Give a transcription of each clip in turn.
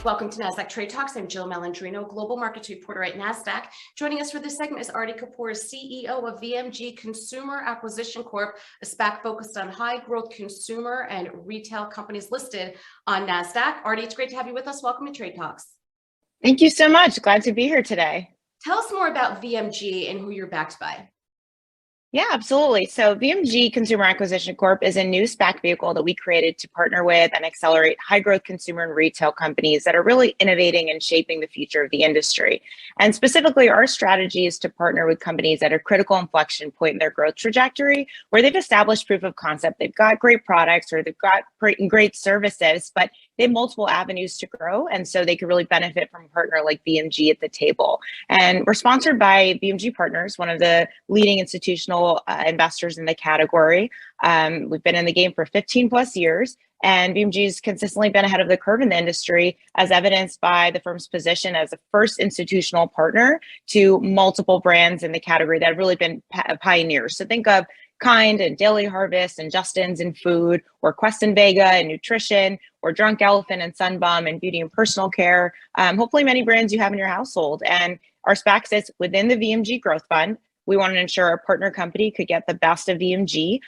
Welcome to Nasdaq Trade Talks. I'm Jill Malandrino, Global Markets Reporter at Nasdaq. Joining us for this segment is Aarti Kapoor, CEO of VMG Consumer Acquisition Corp, a SPAC focused on high-growth consumer and retail companies listed on Nasdaq. Aarti, it's great to have you with us. Welcome to Trade Talks. Thank you so much. Glad to be here today. Tell us more about VMG and who you're backed by. Yeah, absolutely. So VMG Consumer Acquisition Corp is a new SPAC vehicle that we created to partner with and accelerate high-growth consumer and retail companies that are really innovating and shaping the future of the industry. And specifically, our strategy is to partner with companies at a critical inflection point in their growth trajectory, where they've established proof of concept, they've got great products or they've got great services, but they have multiple avenues to grow. And so they could really benefit from a partner like VMG at the table. And we're sponsored by VMG Partners, one of the leading institutional investors in the category. We've been in the game for 15 plus years, and VMG's consistently been ahead of the curve in the industry, as evidenced by the firm's position as the first institutional partner to multiple brands in the category that have really been pioneers. So think of Kind and Daily Harvest and Justin's in food, or Quest and Vega in nutrition, or Drunk Elephant and Sunbum in beauty and personal care. Hopefully many brands you have in your household. And our SPAC sits within the VMG Growth Fund. We want to ensure our partner company could get the best of VMG.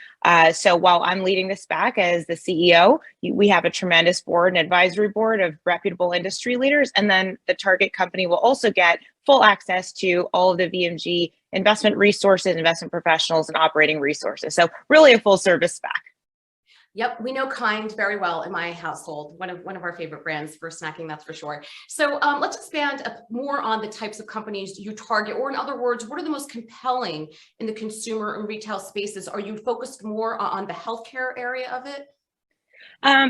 So while I'm leading the SPAC as the CEO, we have a tremendous board and advisory board of reputable industry leaders. And then the target company will also get full access to all of the VMG investment resources, investment professionals, and operating resources. So really a full service SPAC. Yep, we know Kind very well in my household. One of our favorite brands for snacking, that's for sure. So let's expand more on the types of companies you target, or in other words, what are the most compelling in the consumer and retail spaces? Are you focused more on the healthcare area of it?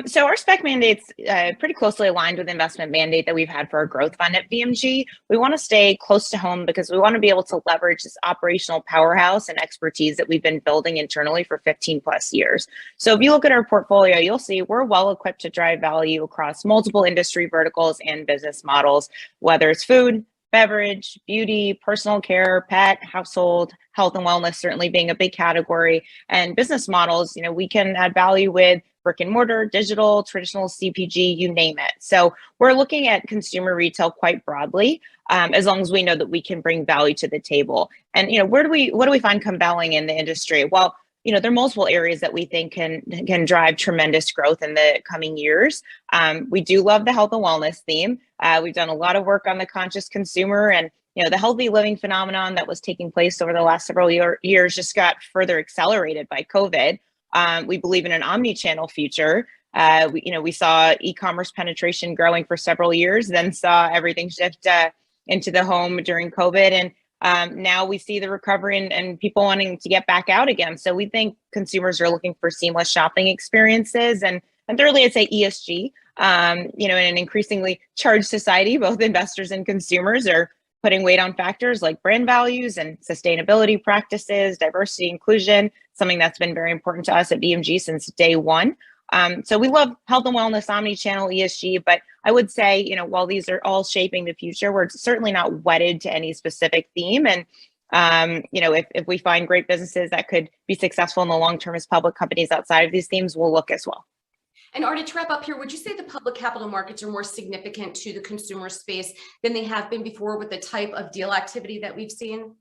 So our SPAC mandate's pretty closely aligned with the investment mandate that we've had for our growth fund at VMG. We want to stay close to home because we want to be able to leverage this operational powerhouse and expertise that we've been building internally for 15 plus years. So if you look at our portfolio, you'll see we're well equipped to drive value across multiple industry verticals and business models, whether it's food, beverage, beauty, personal care, pet, household, health and wellness, certainly being a big category, and business models. We can add value with brick and mortar, digital, traditional CPG, you name it. So we're looking at consumer retail quite broadly, as long as we know that we can bring value to the table. And what do we find compelling in the industry? Well, there are multiple areas that we think can drive tremendous growth in the coming years. We do love the health and wellness theme. We've done a lot of work on the conscious consumer, and the healthy living phenomenon that was taking place over the last several years just got further accelerated by COVID. We believe in an omni-channel future. We saw e-commerce penetration growing for several years, then saw everything shift into the home during COVID. And now we see the recovery and people wanting to get back out again. So we think consumers are looking for seamless shopping experiences. And thirdly, I'd say ESG. In an increasingly charged society, both investors and consumers are putting weight on factors like brand values and sustainability practices, diversity, inclusion, something that's been very important to us at VMG since day one. So we love health and wellness, omni-channel, ESG, but I would say, while these are all shaping the future, we're certainly not wedded to any specific theme. And, if we find great businesses that could be successful in the long term as public companies outside of these themes, we'll look as well. And Aarti, to wrap up here, would you say the public capital markets are more significant to the consumer space than they have been before with the type of deal activity that we've seen?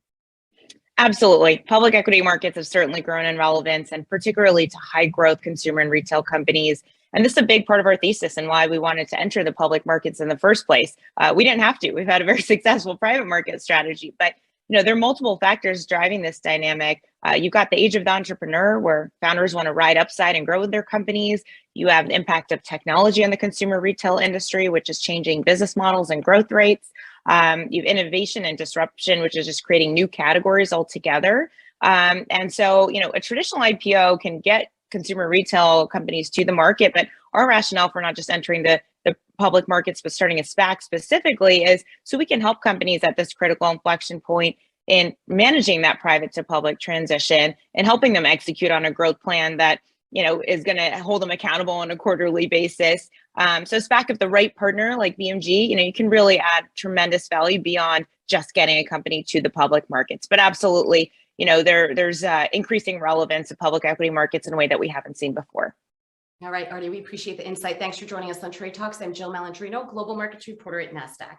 Absolutely. Public equity markets have certainly grown in relevance, and particularly to high growth consumer and retail companies. And this is a big part of our thesis and why we wanted to enter the public markets in the first place. We didn't have to. We've had a very successful private market strategy, but there are multiple factors driving this dynamic. You've got the age of the entrepreneur, where founders want to ride upside and grow with their companies. You have the impact of technology on the consumer retail industry, which is changing business models and growth rates. You have innovation and disruption, which is just creating new categories altogether. And so, a traditional IPO can get consumer retail companies to the market, but our rationale for not just entering the public markets, but starting a SPAC specifically, is so we can help companies at this critical inflection point in managing that private to public transition and helping them execute on a growth plan that is going to hold them accountable on a quarterly basis. So SPAC, with the right partner like VMG, you can really add tremendous value beyond just getting a company to the public markets. But absolutely, there's increasing relevance of public equity markets in a way that we haven't seen before. All right, Aarti, we appreciate the insight. Thanks for joining us on Trade Talks. I'm Jill Malandrino, Global Markets Reporter at Nasdaq.